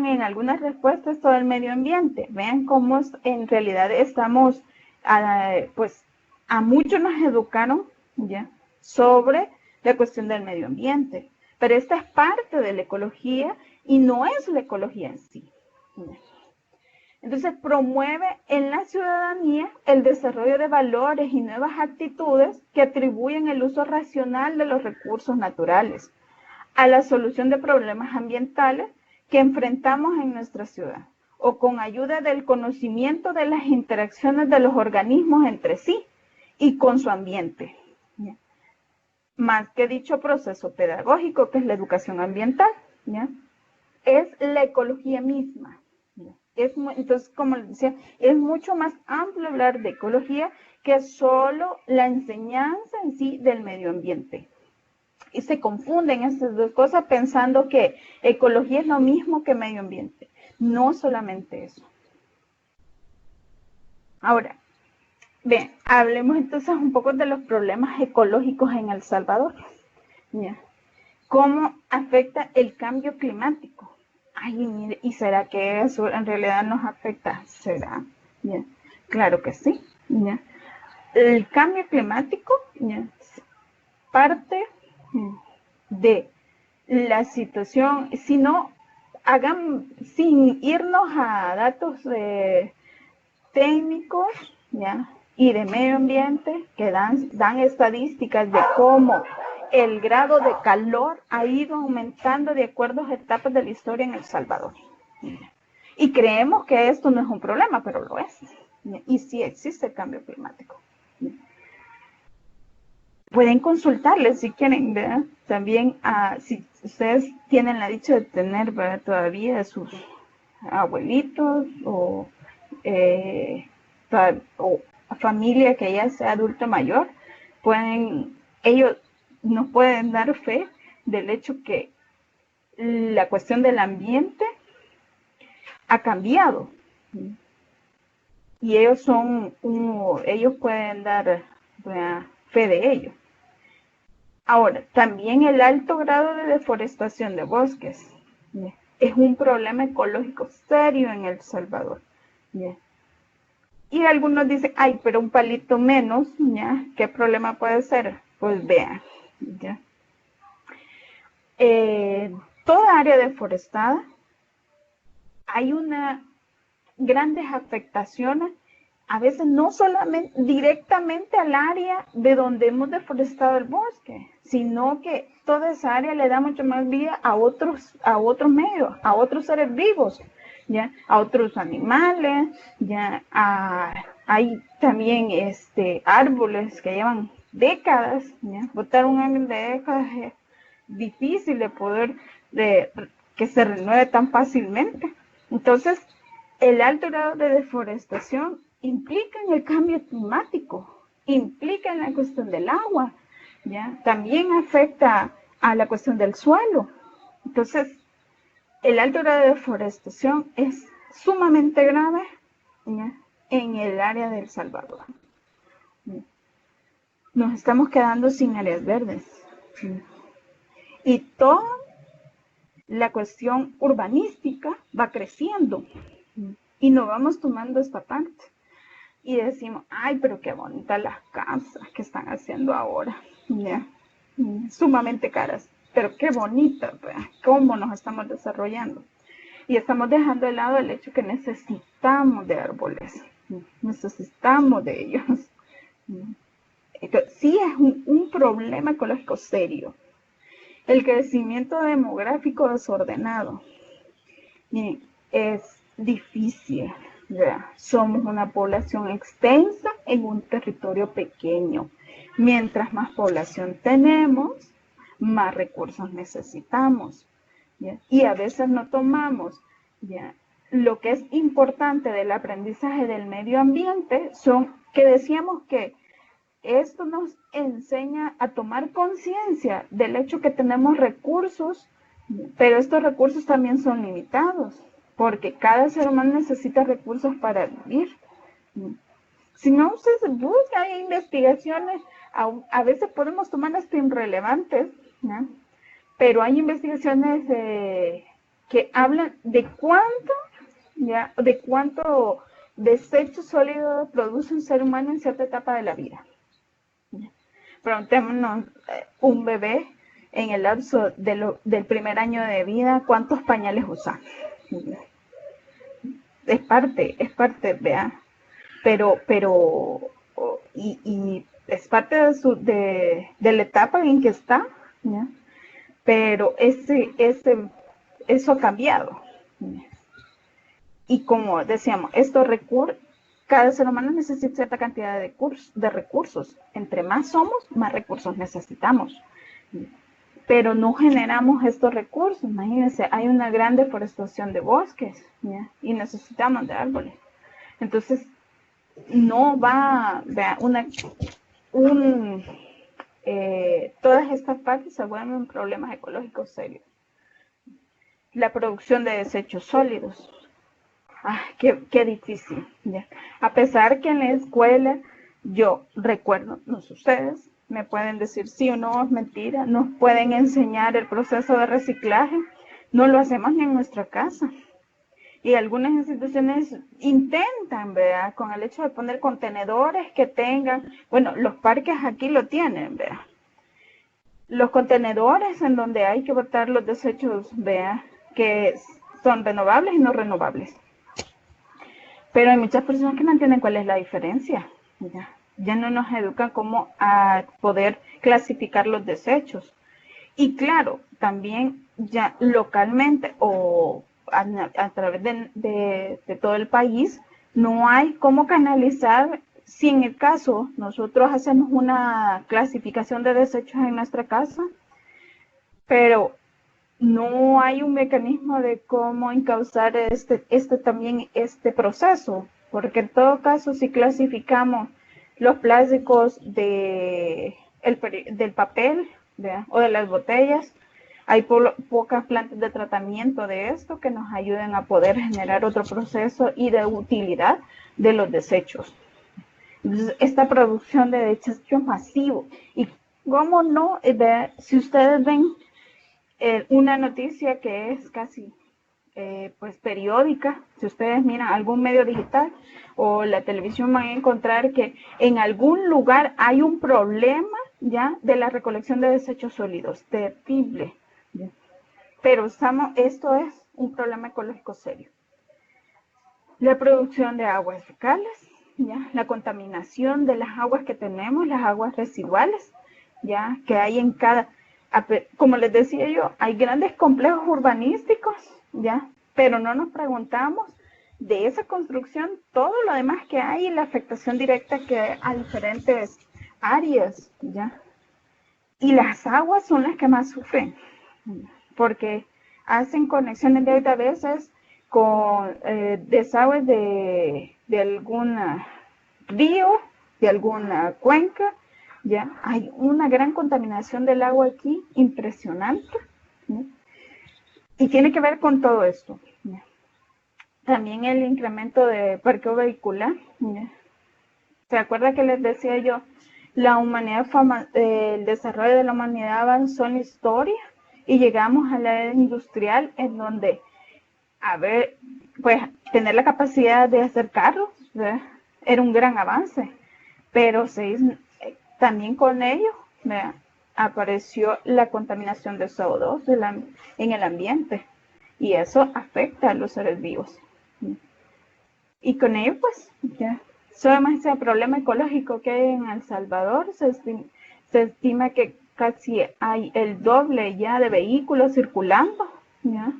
en algunas respuestas todo el medio ambiente. Vean cómo en realidad estamos, pues a muchos nos educaron ya sobre la cuestión del medio ambiente, pero esta es parte de la ecología y no es la ecología en sí. Entonces promueve en la ciudadanía el desarrollo de valores y nuevas actitudes que atribuyen el uso racional de los recursos naturales a la solución de problemas ambientales que enfrentamos en nuestra ciudad, o con ayuda del conocimiento de las interacciones de los organismos entre sí y con su ambiente. ¿Ya? Más que dicho proceso pedagógico, que es la educación ambiental, ¿ya?, es la ecología misma. ¿Ya? Entonces, como les decía, es mucho más amplio hablar de ecología que solo la enseñanza en sí del medio ambiente. Y se confunden estas dos cosas pensando que ecología es lo mismo que medio ambiente. No solamente eso. Ahora, bien, hablemos entonces un poco de los problemas ecológicos en El Salvador. ¿Ya? ¿Cómo afecta el cambio climático? Ay, mire, ¿y será que eso en realidad nos afecta? ¿Será? ¿Ya? Claro que sí. ¿Ya? El cambio climático, ¿ya?, parte de la situación, sin irnos a datos técnicos, ¿ya?, y de medio ambiente que dan estadísticas de cómo el grado de calor ha ido aumentando de acuerdo a etapas de la historia en El Salvador. Y creemos que esto no es un problema, pero lo es. Y sí existe el cambio climático. Pueden consultarles si quieren, ¿verdad? También, si ustedes tienen la dicha de tener, ¿verdad?, todavía sus abuelitos o familia que ya sea adulto mayor, ellos nos pueden dar fe del hecho que la cuestión del ambiente ha cambiado. Y ellos pueden dar, ¿verdad?, fe de ello. Ahora, también el alto grado de deforestación de bosques es un problema ecológico serio en El Salvador. Y algunos dicen, ay, pero un palito menos, ¿qué problema puede ser? Pues vean, toda área deforestada hay grandes afectaciones, a veces no solamente directamente al área de donde hemos deforestado el bosque, sino que toda esa área le da mucho más vida a otros medios, a otros seres vivos, a otros animales, hay también árboles que llevan décadas, botar un árbol de décadas es difícil de poder que se renueve tan fácilmente. Entonces, el alto grado de deforestación implica en el cambio climático, implica en la cuestión del agua, también afecta a la cuestión del suelo. Entonces, el alto grado de deforestación es sumamente grave en el área de El Salvador. Nos estamos quedando sin áreas verdes. Y toda la cuestión urbanística va creciendo. Y nos vamos tomando esta parte. Y decimos, ay, pero qué bonitas las casas que están haciendo ahora. Sumamente caras. Pero qué bonitas, cómo nos estamos desarrollando. Y estamos dejando de lado el hecho que necesitamos de árboles. Necesitamos de ellos. Entonces, sí es un problema ecológico serio. El crecimiento demográfico desordenado. Miren, es difícil. Somos una población extensa en un territorio pequeño. Mientras más población tenemos, más recursos necesitamos. Y a veces no tomamos lo que es importante del aprendizaje del medio ambiente, que decíamos que esto nos enseña a tomar conciencia del hecho que tenemos recursos, pero estos recursos también son limitados, porque cada ser humano necesita recursos para vivir. Si no, ustedes buscan, hay investigaciones, a veces podemos tomar hasta irrelevantes, pero hay investigaciones que hablan de cuánto desecho sólido produce un ser humano en cierta etapa de la vida. Preguntémonos, un bebé en el lapso del primer año de vida, ¿cuántos pañales usa? Es parte, vea, pero es parte de la etapa en que está, pero eso ha cambiado. Y como decíamos, cada ser humano necesita cierta cantidad de recursos. Entre más somos, más recursos necesitamos. Pero no generamos estos recursos. Imagínense, hay una gran deforestación de bosques, y necesitamos de árboles. Entonces, no va, todas estas partes se vuelven problemas ecológicos serios. La producción de desechos sólidos. Qué difícil. A pesar que en la escuela, yo recuerdo, no sé ustedes, me pueden decir sí o no, es mentira, nos pueden enseñar el proceso de reciclaje, no lo hacemos ni en nuestra casa. Y algunas instituciones intentan, ¿verdad?, con el hecho de poner contenedores que tengan, bueno, los parques aquí lo tienen, ¿verdad?, los contenedores en donde hay que botar los desechos, ¿verdad?, que son renovables y no renovables. Pero hay muchas personas que no entienden cuál es la diferencia. Ya no nos educan cómo a poder clasificar los desechos. Y claro, también ya localmente o a través de todo el país, no hay cómo canalizar. Si en el caso nosotros hacemos una clasificación de desechos en nuestra casa, pero no hay un mecanismo de cómo encauzar este proceso, porque en todo caso si clasificamos los plásticos del papel, ¿verdad?, o de las botellas, hay pocas plantas de tratamiento de esto que nos ayuden a poder generar otro proceso y de utilidad de los desechos. Entonces, esta producción de desechos masivo, y cómo no, si ustedes ven una noticia que es casi pues periódica, si ustedes miran algún medio digital o la televisión, van a encontrar que en algún lugar hay un problema ya de la recolección de desechos sólidos, terrible. ¿Ya? Pero esto es un problema ecológico serio. La producción de aguas fecales, ¿ya? La contaminación de las aguas que tenemos, las aguas residuales, ya que hay en cada, como les decía yo, hay grandes complejos urbanísticos, ya, pero no nos preguntamos de esa construcción todo lo demás que hay y la afectación directa que hay a diferentes áreas, ya. Y las aguas son las que más sufren, porque hacen conexiones directas a veces con desagües de algún río, de alguna cuenca, ya. Hay una gran contaminación del agua aquí, impresionante, ¿no? Y tiene que ver con todo esto, ¿ya? También el incremento de parqueo vehicular, ¿ya? ¿Se acuerda que les decía yo? La humanidad, el desarrollo de la humanidad avanzó en la historia y llegamos a la era industrial en donde, pues tener la capacidad de hacer carros, ¿verdad?, era un gran avance, pero también con ello, ¿verdad?, apareció la contaminación de CO2 en el ambiente y eso afecta a los seres vivos. Y con ello, pues, ya. Sobre ese problema ecológico que hay en El Salvador, se estima que casi hay el doble ya de vehículos circulando, ¿ya?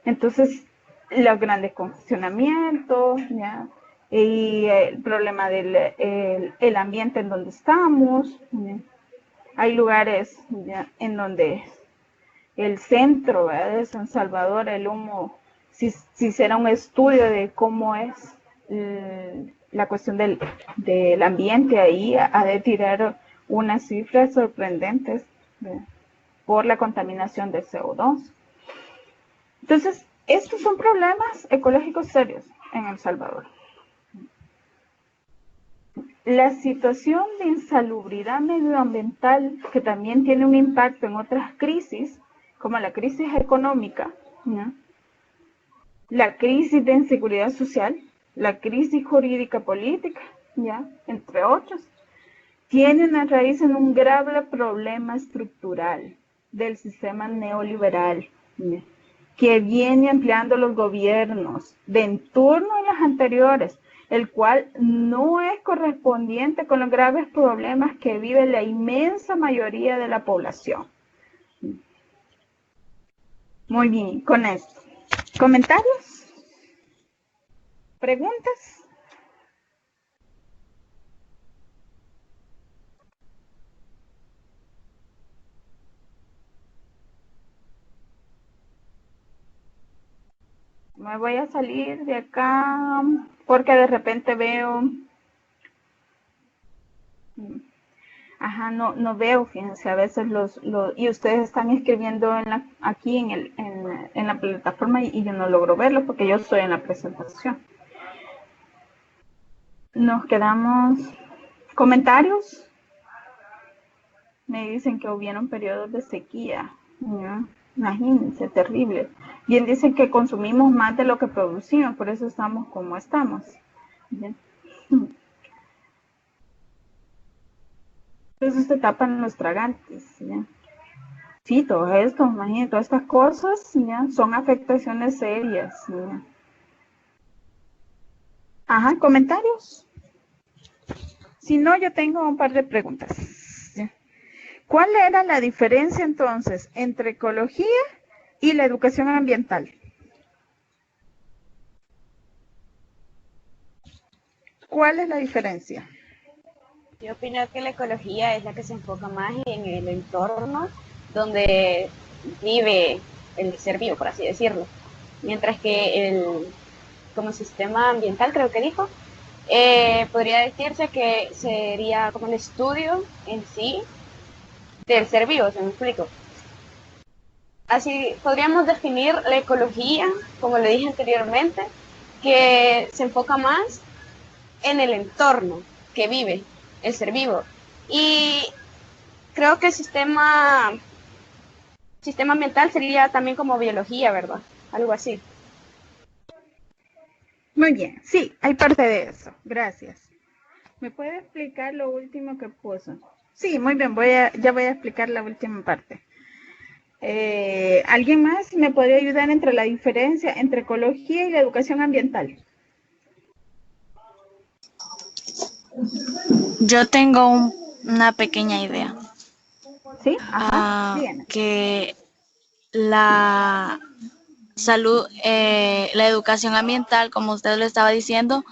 Entonces, los grandes congestionamientos, ¿ya? Y el problema del el ambiente en donde estamos, ¿ya? Hay lugares, ¿ya?, en donde el centro, ¿verdad?, de San Salvador, el humo, si será un estudio de cómo es la cuestión del ambiente ahí, ha de tirar unas cifras sorprendentes, ¿verdad?, por la contaminación de CO2. Entonces, estos son problemas ecológicos serios en El Salvador. La situación de insalubridad medioambiental, que también tiene un impacto en otras crisis, como la crisis económica, ¿no?, la crisis de inseguridad social, la crisis jurídica política, ¿ya?, entre otros, tiene una raíz en un grave problema estructural del sistema neoliberal, ¿ya?, que viene empleando los gobiernos de en turno a los anteriores, el cual no es correspondiente con los graves problemas que vive la inmensa mayoría de la población. Muy bien, con esto. ¿Comentarios? ¿Preguntas? Me voy a salir de acá porque de repente veo, no veo, fíjense, a veces y ustedes están escribiendo aquí en la plataforma y yo no logro verlo porque yo estoy en la presentación. Nos quedamos. ¿Comentarios? Me dicen que hubieron periodos de sequía, ¿ya? Imagínense, terrible. Bien dicen que consumimos más de lo que producimos, por eso estamos como estamos, ¿ya? Entonces se tapan los tragantes, ¿ya? Sí, todo esto, imagínense, todas estas cosas, ¿ya?, son afectaciones serias, ¿ya? Ajá, ¿comentarios? Si no, yo tengo un par de preguntas, ¿ya? ¿Cuál era la diferencia entonces entre ecología y la educación ambiental? ¿Cuál es la diferencia? Yo opino que la ecología es la que se enfoca más en el entorno donde vive el ser vivo, por así decirlo. Mientras que como sistema ambiental, creo que dijo, podría decirse que sería como el estudio en sí del ser vivo, ¿se me explico? Así podríamos definir la ecología, como le dije anteriormente, que se enfoca más en el entorno que vive el ser vivo. Y creo que el sistema ambiental sería también como biología, ¿verdad? Algo así. Muy bien, sí, hay parte de eso. Gracias. ¿Me puede explicar lo último que puso? Sí, muy bien, ya voy a explicar la última parte. ¿Alguien más me podría ayudar entre la diferencia entre ecología y la educación ambiental? Yo tengo una pequeña idea. ¿Sí? Ajá, bien. Que la salud, la educación ambiental, como usted lo estaba diciendo,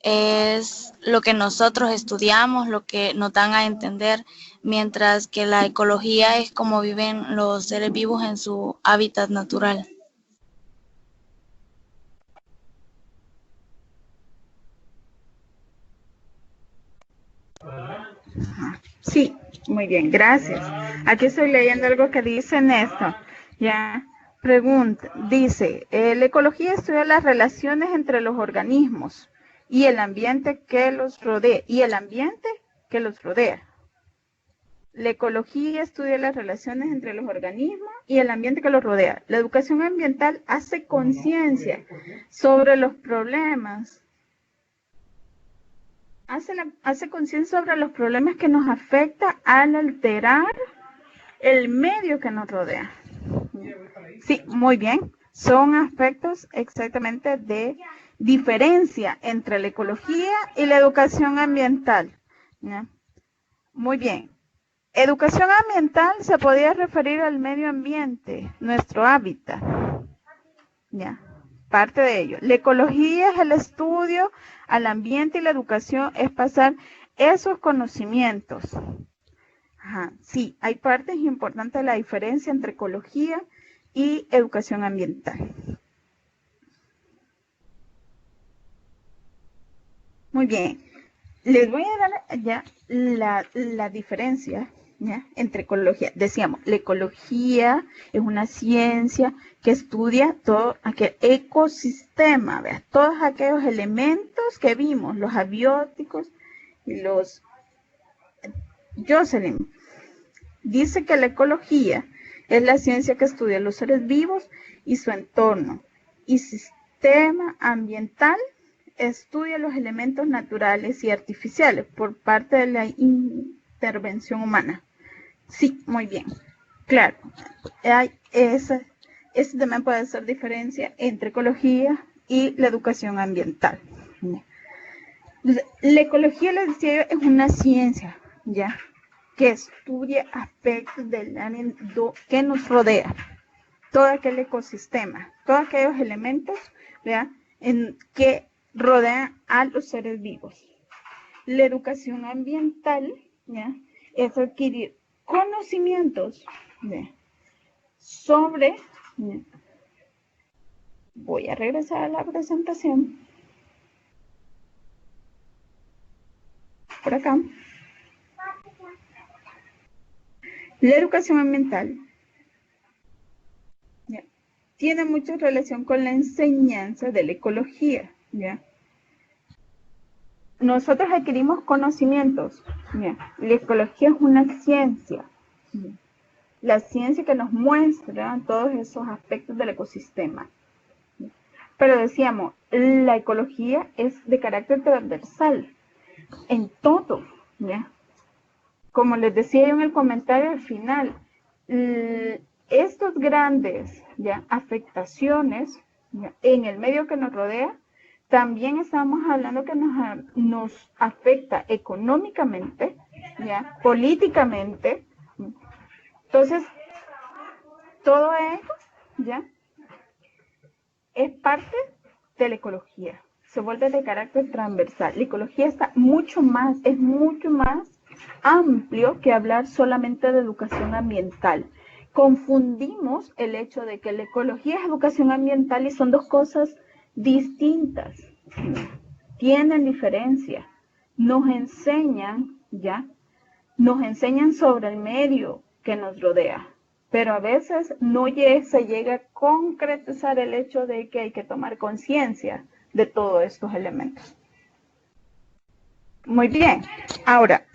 es lo que nosotros estudiamos, lo que nos dan a entender, mientras que la ecología es como viven los seres vivos en su hábitat natural. Sí, muy bien, gracias. Aquí estoy leyendo algo que dice Néstor. Ya, pregunta, dice, la ecología estudia las relaciones entre los organismos y el ambiente que los rodea. La ecología estudia las relaciones entre los organismos y el ambiente que los rodea. La educación ambiental hace conciencia sobre los problemas. Hace conciencia sobre los problemas que nos afecta al alterar el medio que nos rodea. Sí, muy bien. Son aspectos exactamente de diferencia entre la ecología y la educación ambiental. ¿Ya? Muy bien. Educación ambiental se podría referir al medio ambiente, nuestro hábitat. ¿Ya? Parte de ello. La ecología es el estudio al ambiente y la educación es pasar esos conocimientos. Ajá, sí, hay partes importantes de la diferencia entre ecología y educación ambiental. Muy bien. Les voy a dar ya la diferencia, ¿ya? Entre ecología. Decíamos, la ecología es una ciencia que estudia todo aquel ecosistema, ¿verdad? Todos aquellos elementos que vimos, los abióticos y los... Jocelyn dice que la ecología es la ciencia que estudia los seres vivos y su entorno. Y sistema ambiental estudia los elementos naturales y artificiales por parte de la intervención humana. Sí, muy bien. Claro, esa también puede ser diferencia entre ecología y la educación ambiental. La ecología, les decía yo, es una ciencia, ¿ya? Que estudia aspectos del área que nos rodea, todo aquel ecosistema, todos aquellos elementos, ¿verdad? Que rodean a los seres vivos. La educación ambiental, ¿ya? Es adquirir conocimientos, ¿ya? Sobre, ¿ya? Voy a regresar a la presentación. Por acá. La educación ambiental, ¿ya? Tiene mucha relación con la enseñanza de la ecología, ¿ya? Nosotros adquirimos conocimientos, ¿ya? La ecología es una ciencia, ¿ya? La ciencia que nos muestra todos esos aspectos del ecosistema. ¿Ya? Pero decíamos, la ecología es de carácter transversal, en todo, ¿ya? Como les decía yo en el comentario al final, estas grandes, ¿ya? Afectaciones, ¿ya? En el medio que nos rodea, también estamos hablando que nos afecta económicamente, ¿ya? Políticamente, Entonces, todo ello, ¿ya? Es parte de la ecología. Se vuelve de carácter transversal. La ecología está es mucho más amplio que hablar solamente de educación ambiental. Confundimos el hecho de que la ecología es educación ambiental y son dos cosas distintas. Tienen diferencia. Nos enseñan, ¿ya? Nos enseñan sobre el medio que nos rodea, pero a veces no se llega a concretizar el hecho de que hay que tomar conciencia de todos estos elementos. Muy bien. Ahora,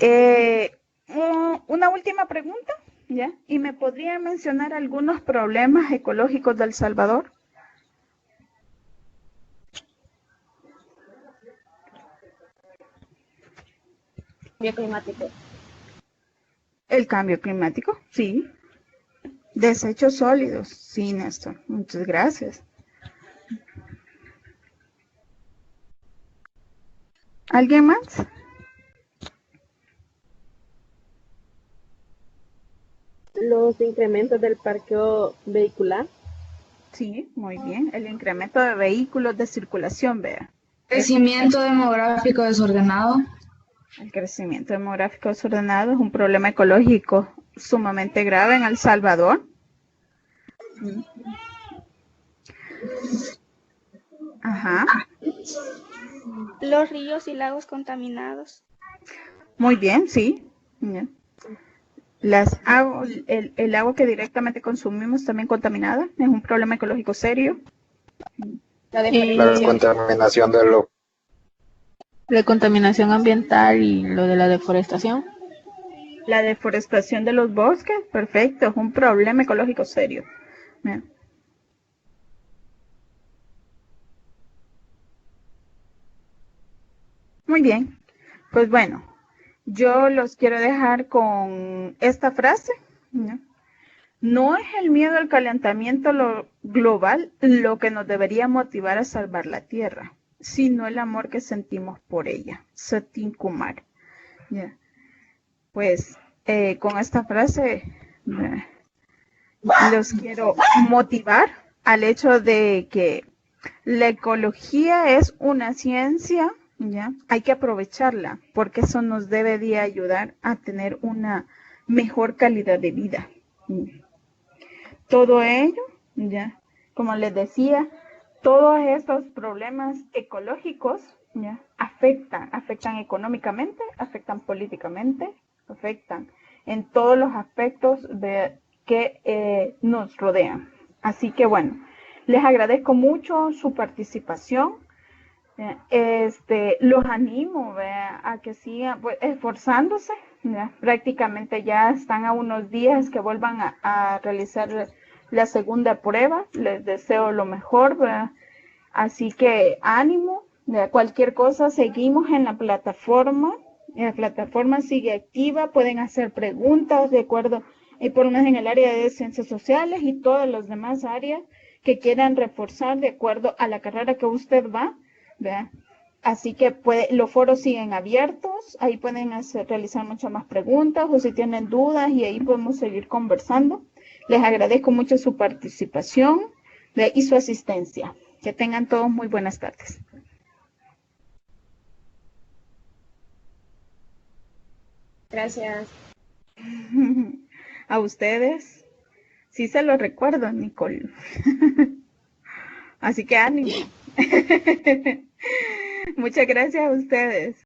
una última pregunta, ¿ya? ¿Y me podría mencionar algunos problemas ecológicos de El Salvador? Cambio climático. El cambio climático, sí. Desechos sólidos, sí, Néstor. Muchas gracias. ¿Alguien más? Los incrementos del parqueo vehicular. Sí, muy bien. El incremento de vehículos de circulación, vea. Crecimiento demográfico desordenado. El crecimiento demográfico desordenado es un problema ecológico sumamente grave en El Salvador. Ajá. Los ríos y lagos contaminados. Muy bien, sí. El agua que directamente consumimos también contaminada es un problema ecológico serio. La contaminación de lo La contaminación ambiental y lo de la deforestación. La deforestación de los bosques, perfecto, es un problema ecológico serio. Bien. Muy bien, pues bueno, yo los quiero dejar con esta frase, ¿no? No es el miedo al calentamiento global lo que nos debería motivar a salvar la Tierra, sino el amor que sentimos por ella. Satin Kumar. Yeah. Pues con esta frase los quiero motivar al hecho de que la ecología es una ciencia, ¿ya? Hay que aprovecharla porque eso nos debe de ayudar a tener una mejor calidad de vida. Todo ello, ¿ya? Como les decía, todos estos problemas ecológicos, ¿ya? Afectan económicamente, afectan políticamente, afectan en todos los aspectos que nos rodean. Así que bueno, les agradezco mucho su participación. Los animo a que sigan pues, esforzándose. Prácticamente ya están a unos días que vuelvan a realizar la segunda prueba. Les deseo lo mejor, ¿verdad? Así que ánimo. Cualquier cosa, seguimos en la plataforma. La plataforma sigue activa, pueden hacer preguntas de acuerdo, por lo menos en el área de ciencias sociales y todas las demás áreas que quieran reforzar de acuerdo a la carrera que usted va, ¿verdad? Así que los foros siguen abiertos, ahí pueden realizar muchas más preguntas o si tienen dudas y ahí podemos seguir conversando. Les agradezco mucho su participación y su asistencia. Que tengan todos muy buenas tardes. Gracias. A ustedes. Sí se lo recuerdo, Nicole. Así que ánimo. Muchas gracias a ustedes.